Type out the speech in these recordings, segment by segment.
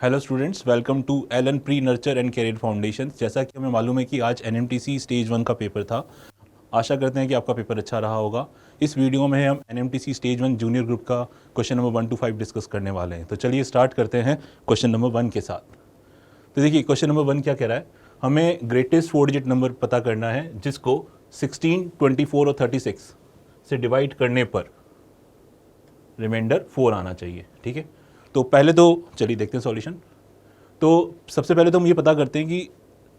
Hello students, welcome to Allen pre nurture and career foundation. जैसा कि हमें मालूम है कि आज एनएमटीसी स्टेज 1 का पेपर था। आशा करते हैं कि आपका पेपर अच्छा रहा होगा। इस वीडियो में हम एनएमटीसी स्टेज 1 जूनियर ग्रुप का क्वेश्चन नंबर 1 to 5 डिस्कस करने वाले हैं। तो चलिए स्टार्ट करते हैं क्वेश्चन नंबर 1 के साथ। तो देखिए क्वेश्चन नंबर 1 क्या कह रहा है, हमें ग्रेटेस्ट 4 डिजिट नंबर पता करना है जिसको 16, 24 और 36 से डिवाइड करने पर रिमाइंडर 4 आना चाहिए। ठीक है, तो पहले तो चलिए देखते हैं सॉल्यूशन। तो सबसे पहले तो हम ये पता करते हैं कि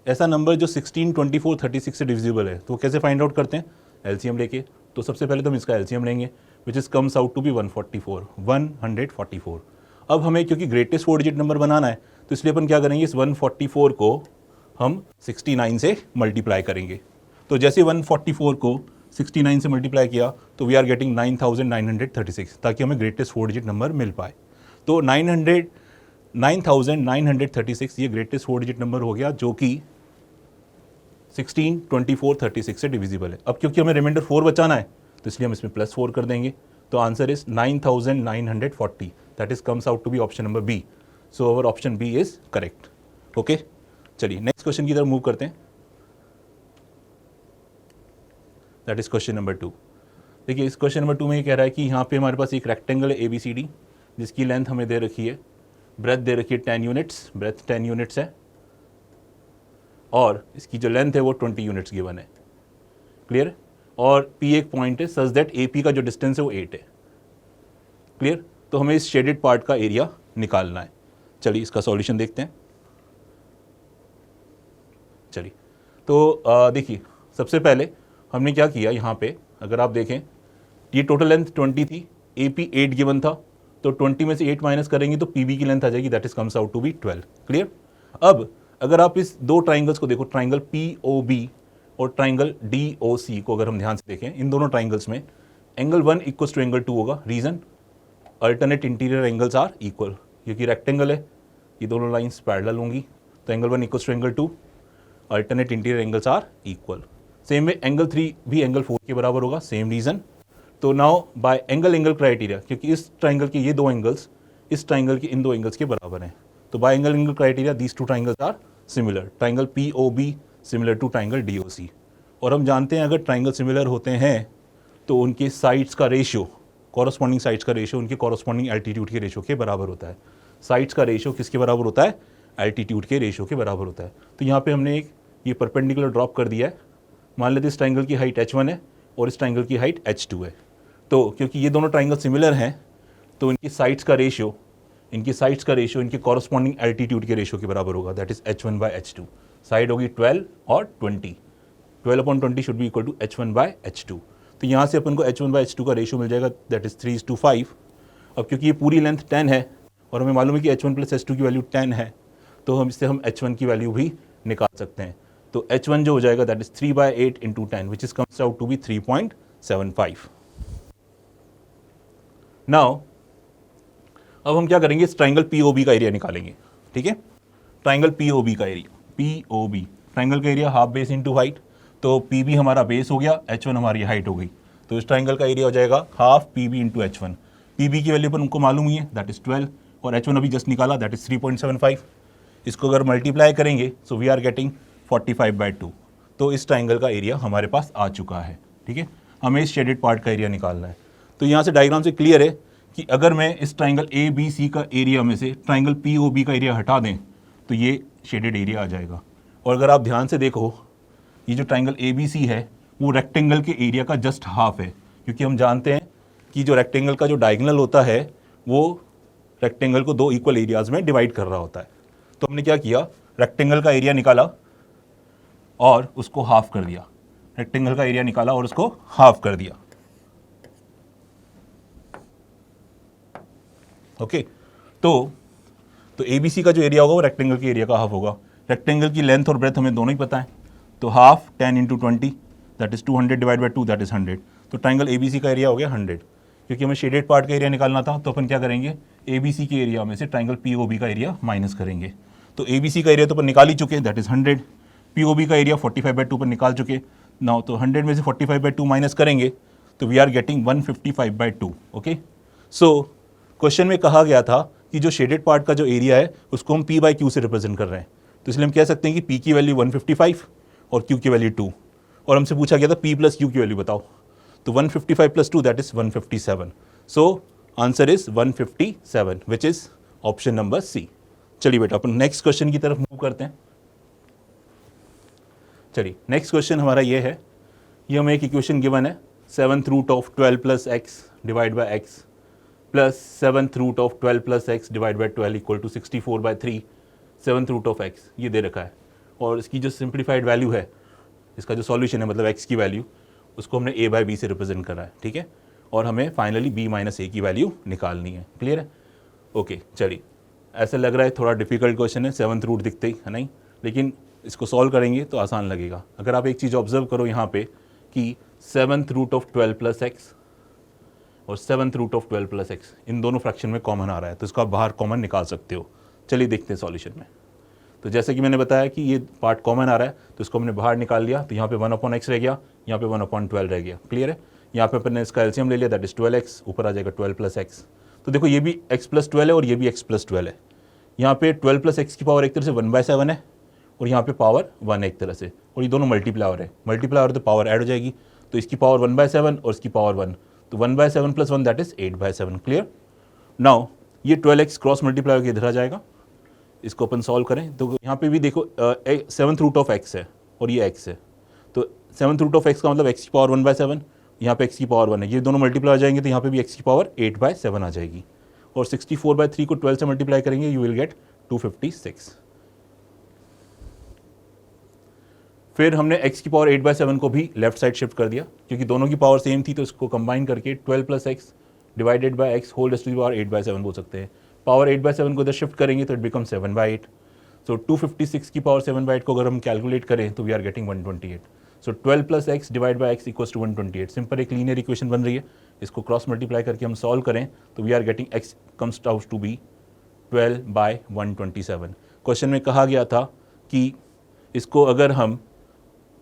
ऐसा नंबर जो 16, 24, 36 से डिविजिबल है तो कैसे फाइंड आउट करते हैं, एलसीएम लेके। तो सबसे पहले तो हम इसका एलसीएम लेंगे which is comes out to be 144। अब हमें क्योंकि ग्रेटेस्ट 4 डिजिट नंबर बनाना है तो इसलिए अपन क्या करेंगे, इस 144 को हम 69 से मल्टीप्लाई करेंगे। तो जैसे 144 को 69 से मल्टीप्लाई किया तो वी आर गेटिंग 9936, ताकि हमें ग्रेटेस्ट 4 डिजिट नंबर मिल पाए। तो 9936 ये ग्रेटेस्ट 4 डिजिट नंबर हो गया जो कि 16, 24, 36 से डिविजिबल है। अब क्योंकि हमें रिमाइंडर 4 बचाना है तो इसलिए हम इसमें +4 कर देंगे। तो answer is 9940, that is comes out to be option number B. So our option B is correct. Okay, चलिए नेक्स्ट क्वेश्चन की तरफ मूव करते हैं, दैट इज क्वेश्चन नंबर 2। देखिए इस क्वेश्चन नंबर 2 में ये कह रहा है कि यहाँ पे हमारे पास एक रेक्टेंगल है ABCD जिसकी लेंथ हमें दे रखी है, ब्रेथ दे रखी है 10 यूनिट्स, ब्रेथ 10 यूनिट्स है और इसकी जो लेंथ है वो 20 यूनिट्स गिवन है। क्लियर? और P एक पॉइंट है सच दैट AP का जो डिस्टेंस है वो 8 है। क्लियर? तो हमें इस शेडेड पार्ट का एरिया निकालना है। चलिए इसका सॉल्यूशन देखते हैं। चलिए तो देखिए सबसे पहले हमने क्या किया, यहाँ पे अगर आप देखें ये टोटल लेंथ 20 थी, AP 8 गिवन था, तो 20 में से 8 माइनस करेंगे तो PB की लेंथ आ जाएगी, that is comes out to be 12। Clear? अब अगर आप इस दो ट्राइंगल्स को देखो, ट्राइंगल POB और ट्राइंगल DOC को अगर हम ध्यान से देखें, इन दोनों ट्राइंगल्स में एंगल 1 इक्वल टू एंगल 2 होगा। Reason, alternate interior angles are equal, क्योंकि रेक्टेंगल है, ये दोनों लाइंस पैरेलल होंगी, तो angle 1 equal to angle 2, alternate interior angles are equal. Same में एंगल 3 भी एंगल 4 के बराबर होगा, सेम रीजन। तो नाउ बाय एंगल क्राइटेरिया, क्योंकि इस ट्राइंगल के ये दो एंगल्स इस ट्राइंगल के इन दो एंगल्स के बराबर हैं, तो by angle criteria these two triangles are similar. Triangle POB similar to triangle DOC। और हम जानते हैं अगर ट्राइंगल सिमिलर होते हैं तो उनके साइड्स का रेशियो, कॉरस्पॉन्डिंग साइड्स का रेशियो उनके कॉरस्पॉन्डिंग एल्टीट्यूड के रेशियो के बराबर होता है। साइड्स का रेशियो किसके बराबर होता है, एल्टीट्यूड के रेशियो के बराबर होता है। तो यहाँ पे हमने एक ये परपेंडिकुलर ड्रॉप कर दिया है। मान लेते इस ट्राइंगल की हाइट H1 है और इस ट्राइंगल की हाइट H2 है। तो क्योंकि ये दोनों ट्राइंगल सिमिलर हैं तो इनकी साइड्स का रेशियो इनके कॉरस्पॉन्डिंग एल्टीट्यूड के रेशियो के बराबर होगा, दैट इज H1/H2। साइड होगी 12 और 20, 12/20 should be equal to H1/H2। तो यहाँ से अपन को H1/H2 का रेशियो मिल जाएगा, दैट इज 3:5। अब क्योंकि ये पूरी लेंथ 10 है और हमें मालूम है कि H1 + H2 की वैल्यू 10 है, तो हम इससे हम H1 की वैल्यू भी निकाल सकते हैं। तो H1 जो हो जाएगा that is 3/8 × 10 which is comes out to be 3.75। Now अब हम क्या करेंगे, इस ट्राइंगल POB का एरिया निकालेंगे। ठीक है, ट्राइंगल POB का एरिया, POB ट्राइंगल का area half base into height, तो PB हमारा बेस हो गया, H1 हमारी हाइट हो गई, तो इस ट्राइंगल का एरिया हो जाएगा half PB into H1। PB की वैल्यू पर उनको मालूम ही है, दैट इज 12 और H1 अभी जस्ट निकाला, दैट इज 3.75। इसको अगर मल्टीप्लाई करेंगे सो वी आर गेटिंग 45/2। तो इस ट्राइंगल का एरिया हमारे पास आ चुका है। ठीक है, हमें इस शेडेड पार्ट का एरिया निकालना है। तो यहाँ से डायग्राम से क्लियर है कि अगर मैं इस ट्राइंगल ABC का एरिया में से ट्राइंगल POB का एरिया हटा दें तो ये शेडेड एरिया आ जाएगा। और अगर आप ध्यान से देखो, ये जो ट्राइंगल ABC है वो रेक्टेंगल के एरिया का जस्ट हाफ है, क्योंकि हम जानते हैं कि जो रेक्टेंगल का जो डायगोनल होता है वो रेक्टेंगल को 2 इक्वल एरियाज में डिवाइड कर रहा होता है। तो हमने क्या किया, रेक्टेंगल का एरिया निकाला और उसको हाफ कर दिया, रेक्टेंगल का एरिया निकाला और उसको हाफ कर दिया। ओके, तो ABC का जो एरिया होगा वो रेक्टेंगल के एरिया का हाफ होगा। रेक्टेंगल की लेंथ और ब्रेथ हमें दोनों ही पता है, तो half 10 × 20 that is 200 divide by 2 that is 100। तो ट्राइंगल ABC का एरिया हो गया 100। क्योंकि हमें शेडेड पार्ट का एरिया निकालना था तो अपन क्या करेंगे, ABC के एरिया में से ट्राइंगल POB का एरिया माइनस करेंगे। तो ABC का एरिया तो अपन निकाल ही चुके, दैट इज 100। POB का एरिया 45/2 पर निकाल चुके नाउ, तो 100 में से 45/2 माइनस करेंगे तो we are getting 155/2। Okay, so question में कहा गया था कि जो शेडेड पार्ट का जो एरिया है उसको हम P बाई क्यू से रिप्रेजेंट कर रहे हैं, तो इसलिए हम कह सकते हैं कि P की वैल्यू 155 और Q की वैल्यू 2, और हमसे पूछा गया था P प्लस Q की वैल्यू बताओ, तो 155 plus 2 that is 157. So answer is 157 which is option number C. चलिए बेटा अपन नेक्स्ट क्वेश्चन की तरफ मूव करते हैं. चलिए नेक्स्ट क्वेश्चन हमारा ये है, ये हमें एक इक्वेशन गिवन है 7th root of 12 plus x divide by x plus 7th root of 12 plus x divide by 12 equal to 64/3 7th root of x, ये दे रखा है. और इसकी जो सिंप्लीफाइड वैल्यू है, इसका जो सॉल्यूशन है मतलब एक्स की वैल्यू, उसको हमने a बाई बी से रिप्रेजेंट करा है. ठीक है, और हमें फाइनली b माइनस ए की वैल्यू निकालनी है. क्लियर है? ओके चलिए, ऐसा लग रहा है थोड़ा डिफिकल्ट क्वेश्चन है, 7th रूट दिखते ही है नहीं, लेकिन इसको सॉल्व करेंगे तो आसान लगेगा. अगर आप एक चीज़ ऑब्जर्व करो यहाँ पे कि 7th root of 12 plus X और 7th root of 12 plus X इन दोनों फ्रैक्शन में कॉमन आ रहा है, तो इसको आप बाहर कॉमन निकाल सकते हो. चलिए देखते हैं सॉल्यूशन में. तो जैसे कि मैंने बताया कि ये पार्ट कॉमन आ रहा है, तो इसको हमने बाहर निकाल लिया, तो यहाँ पे 1/x रह गया, यहाँ पे 1/12 रह गया. क्लियर है? यहाँ पे अपन ने इसका एलसीएम ले लिया, दैट इज 12x, ऊपर आ जाएगा 12 प्लस एक्स. तो देखो ये भी x प्लस 12 है और ये भी x प्लस 12 है. यहाँ पे 12 प्लस एक्स की पावर एक तरह से 1/7 है और यहाँ पे पावर 1 एक तरह से, और ये दोनों मल्टीप्लायर है, मल्टीप्लायर तो पावर ऐड हो जाएगी, तो इसकी पावर 1/7 और इसकी पावर 1, तो 1/7 plus 1 that is 8/7. Clear? Now ये 12x क्रॉस मल्टीप्लाई होकर इधर आ जाएगा, इसको अपन सॉल्व करें तो यहाँ पे भी देखो 7th रूट ऑफ x है और ये x है, तो 7th रूट ऑफ x का मतलब x की पावर 1/7, यहाँ पे x की पावर 1 है, ये दोनों मल्टीप्लाई हो जाएंगे तो यहाँ पे भी x की पावर 8/7 आ जाएगी, और 64/3 को 12 से मल्टीप्लाई करेंगे यू विल गेट 256. फिर हमने x की पावर 8/7 को भी लेफ्ट साइड शिफ्ट कर दिया, क्योंकि दोनों की पावर सेम थी, तो इसको कंबाइन करके 12 plus x divided by x whole raised to the power 8/7 बोल सकते हैं. पावर 8/7 को इधर शिफ्ट करेंगे तो इट बिकम 7/8. सो 256 की पावर 7/8 को अगर हम कैलकुलेट करें तो we are getting 128. So 12 plus x divide by x equals to 128. Simple एक लीनियर इक्वेशन बन रही है, इसको क्रॉस मल्टीप्लाई करके हम सॉल्व करें तो we are getting x comes out to be 12/127. Question में कहा गया था कि इसको अगर हम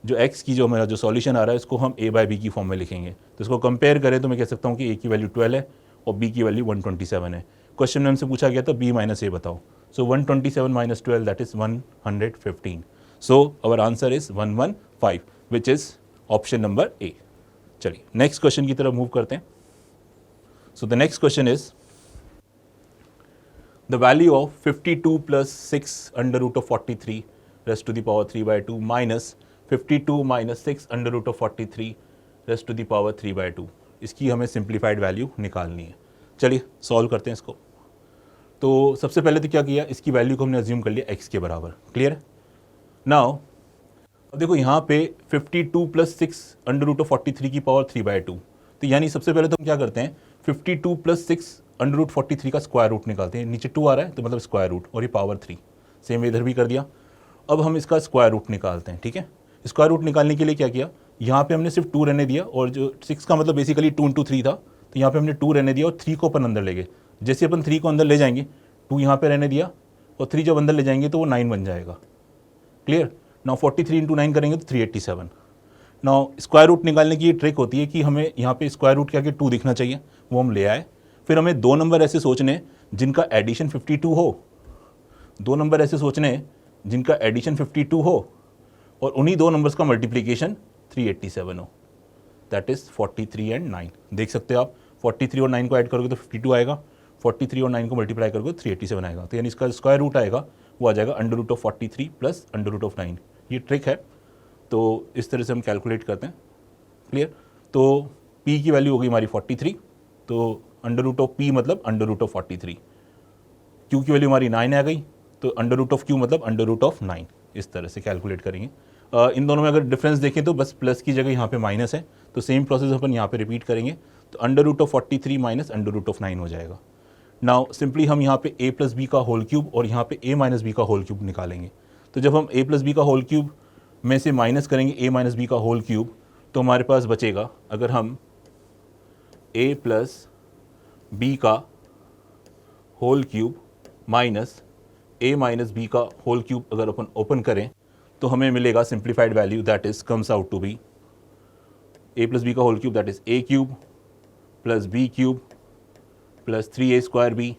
जो x की जो मेरा जो सॉल्यूशन आ रहा है इसको हम a बाई बी की फॉर्म में लिखेंगे, तो इसको कंपेयर करें तो मैं कह सकता हूँ कि a की वैल्यू 12 है और b की वैल्यू 127 है. क्वेश्चन में हमसे पूछा गया था b माइनस ए बताओ, so 127 minus 12 that is 115. So our answer is 115 which is option number A. चलिए नेक्स्ट क्वेश्चन की तरफ मूव करते हैं. So the next question is the value of 52 plus 6 under root of 43 raised to the power 3/2 minus 52 minus 6 under root of 43 raised to the power 3/2. इसकी हमें simplified value निकालनी है. चलिए सॉल्व करते हैं इसको. तो सबसे पहले तो क्या किया, इसकी वैल्यू को हमने अज्यूम कर लिया x के बराबर. क्लियर है? नाउ अब देखो यहाँ पे 52 प्लस 6 अंडर रूट ऑफ 43 की पावर 3/2, तो यानी सबसे पहले तो हम क्या करते हैं 52 प्लस 6 अंडर रूट 43 का स्क्वायर रूट निकालते हैं. नीचे 2 आ रहा है तो मतलब स्क्वायर रूट, और ये पावर 3 सेम इधर भी कर दिया. अब हम इसका स्क्वायर रूट निकालते हैं. ठीक है, स्क्वायर रूट निकालने के लिए क्या किया, यहाँ पे हमने सिर्फ 2 रहने दिया, और जो 6 का मतलब बेसिकली 2 × 3 था, तो यहाँ पे हमने 2 रहने दिया और 3 को अपन अंदर ले गए. जैसे अपन 3 को अंदर ले जाएंगे 2 यहाँ पे रहने दिया और 3 जब अंदर ले जाएंगे तो वो 9 बन जाएगा. क्लियर? नाउ 43 × 9 करेंगे तो 387. नाउ स्क्वायर रूट निकालने की ये ट्रिक होती है कि हमें यहाँ पे स्क्वायर रूट क्या कि 2 दिखना चाहिए, वो हम ले आए. फिर हमें 2 नंबर ऐसे सोचने जिनका एडिशन 52 हो, 2 नंबर ऐसे सोचने जिनका एडिशन 52 हो और उन्हीं 2 नंबर्स का मल्टीप्लिकेशन 387 हो, दैट इज 43 एंड 9. देख सकते हो आप 43 और 9 को ऐड करोगे तो 52 आएगा, 43 और 9 को मल्टीप्लाई करोगे तो 387 आएगा. तो यानी इसका स्क्वायर रूट आएगा वो आ जाएगा under root of 43 plus under root of 9. ये ट्रिक है, तो इस तरह से हम कैलकुलेट करते हैं. क्लियर? तो p की वैल्यू होगी हमारी 43, तो अंडर रूट ऑफ p मतलब अंडर रूट ऑफ 43. q की वैल्यू हमारी 9 आ गई, तो अंडर रूट ऑफ q मतलब अंडर रूट ऑफ 9. इस तरह से कैलकुलेट करेंगे. इन दोनों में अगर डिफरेंस देखें तो बस प्लस की जगह यहाँ पे माइनस है, तो सेम प्रोसेस अपन यहाँ पे रिपीट करेंगे, तो under root of 43 minus under root of 9 हो जाएगा. नाउ सिंपली हम यहाँ पे a प्लस बी का होल क्यूब और यहाँ पे a माइनस बी का होल क्यूब निकालेंगे. तो जब हम a प्लस बी का होल क्यूब में से माइनस करेंगे a माइनस बी का होल क्यूब, तो हमारे पास बचेगा, अगर हम a प्लस बी का whole cube minus a minus b का होल क्यूब अगर अपन ओपन करें तो हमें मिलेगा simplified value that is comes out to be a plus b का whole cube that is a cube plus b cube plus 3a² b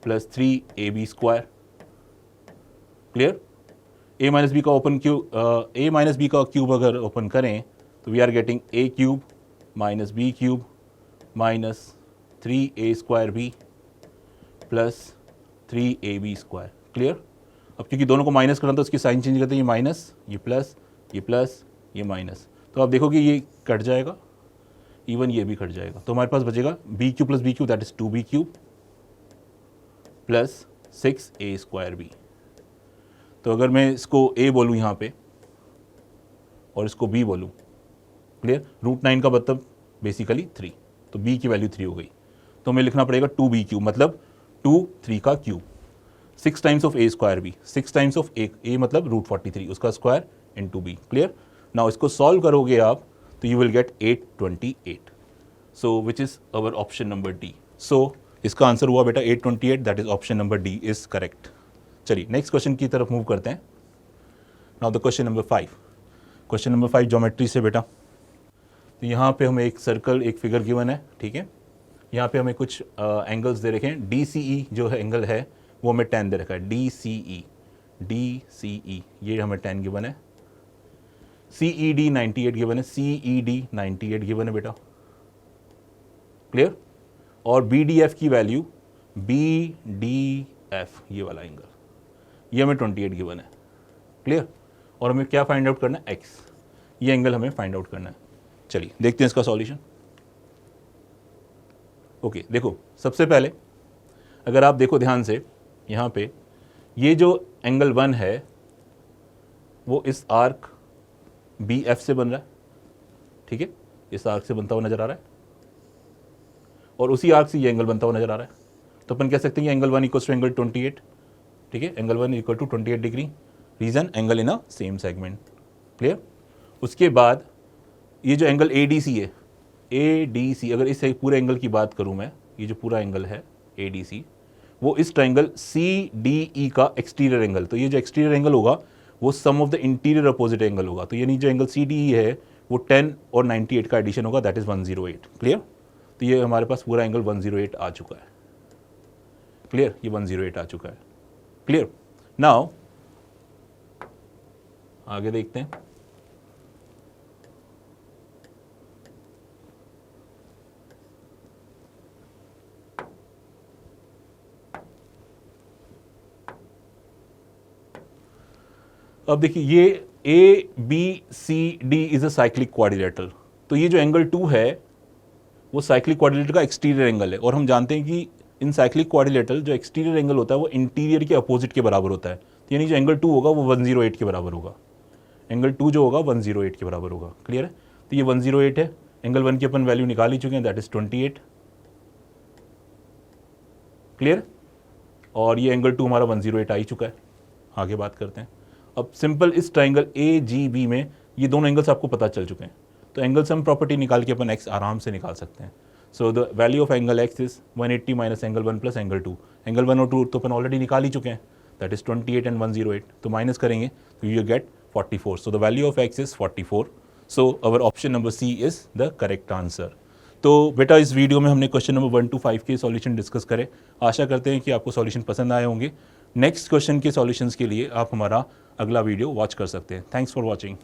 plus 3ab square. Clear? a minus b का open cube, a minus b का cube अगर open करें तो we are getting a cube minus b cube minus 3a square b plus 3ab square. Clear? अब क्योंकि दोनों को minus करना तो उसकी साइन चेंज करते हैं, ये माइनस, ये प्लस, ये प्लस, ये माइनस, तो आप देखोगे ये कट जाएगा, इवन ये भी कट जाएगा, तो हमारे पास बचेगा b cube plus b cube that is 2b cube plus 6a square b. तो अगर मैं इसको a बोलूँ यहाँ पे और इसको b बोलूँ, क्लियर? √9 का मतलब बेसिकली 3, तो b की वैल्यू 3 हो गई, तो हमें लिखना पड़ेगा 2b क्यूब, मतलब 2 3 का cube, 6 times of a square b, 6 times of a मतलब √43 उसका square into b। Clear? Now इसको सॉल्व करोगे आप तो you will get 828, so which is our option number D. So इसका आंसर हुआ बेटा 828, that is option number D is correct. चलिए नेक्स्ट क्वेश्चन की तरफ मूव करते हैं। Now the question number 5, question number 5 geometry से बेटा। तो यहाँ पे हमें एक सर्कल, एक फिगर गिवन है, ठीक है? यहाँ पे हमें कुछ एंगल्स दे रखे हैं, DCE जो है एंगल है वो हमें 10 दे रखा है, DCE ये हमें 10 गिवन है, CED 98 गिवन है, CED 98 गिवन है बेटा। क्लियर? और BDF की वैल्यू, BDF ये वाला एंगल, ये हमें 28 गिवन है। क्लियर? और हमें क्या फाइंड आउट करना है? X, ये एंगल हमें फाइंड आउट करना है। चलिए देखते हैं इसका सॉल्यूशन। ओके, देखो सबसे पहले अगर आप देखो ध्यान से, यहाँ पे ये जो एंगल 1 है वो इस आर्क BF से बन रहा है, ठीक है? इस आर्क से बनता हुआ नजर आ रहा है, और उसी आर्क से ये एंगल बनता हुआ नजर आ रहा है, तो अपन कह सकते हैं कि एंगल 1 इक्वल टू एंगल 28, ठीक है? Angle 1 equal to 28 degree, reason angle in a same segment. Clear? उसके बाद ये जो एंगल ADC है, ADC, अगर इस पूरे एंगल की बात करूं मैं, ये जो पूरा एंगल है ADC, वो इस ट्राइंगल CDE का एक्सटीरियर एंगल, तो ये जो एक्सटीरियर एंगल होगा वो sum of the interior opposite angle होगा, तो यानी जो एंगल CDE है वो 10 और 98 का एडिशन होगा, दैट इज 108। क्लियर? तो ये हमारे पास पूरा एंगल 108 आ चुका है। क्लियर? ये 108 आ चुका है। क्लियर? नाउ आगे देखते हैं। अब देखिए ये ABCD is a cyclic quadrilateral, तो ये जो एंगल 2 है वो साइक्लिक क्वाड्रिलेटरल का एक्सटीरियर एंगल है, और हम जानते हैं कि इन साइक्लिक क्वाड्रिलेटरल जो एक्सटीरियर एंगल होता है वो इंटीरियर के अपोजिट के बराबर होता है, तो यानी जो एंगल 2 होगा वो 108 के बराबर होगा, एंगल 2 जो होगा 108 के बराबर होगा। क्लियर है? तो ये 108 है, एंगल 1 की अपन वैल्यू निकाल ही चुके हैं, दैट इज 28। क्लियर? और ये एंगल 2 हमारा 108 आ ही चुका है। आगे बात करते हैं। अब सिंपल इस ट्राइंगल AGB में ये दोनों एंगल्स आपको पता चल चुके हैं, तो एंगल सम प्रॉपर्टी निकाल के अपन x आराम से निकाल सकते हैं। So the value of angle x is 180 minus angle 1 plus angle 2। Angle 1 और 2 तो अपन ऑलरेडी निकाल ही चुके हैं, दैट इज 28 एंड 108, तो माइनस करेंगे तो you get 44। So the value of x is 44। So our option number C is the correct answer. तो बेटा इस वीडियो में हमने क्वेश्चन नंबर 1 to 5 के सॉल्यूशन डिस्कस करे। आशा करते हैं कि आपको सॉल्यूशन पसंद आए होंगे। नेक्स्ट क्वेश्चन के सॉल्यूशंस के लिए आप हमारा अगला वीडियो वॉच कर सकते हैं। Thanks for watching.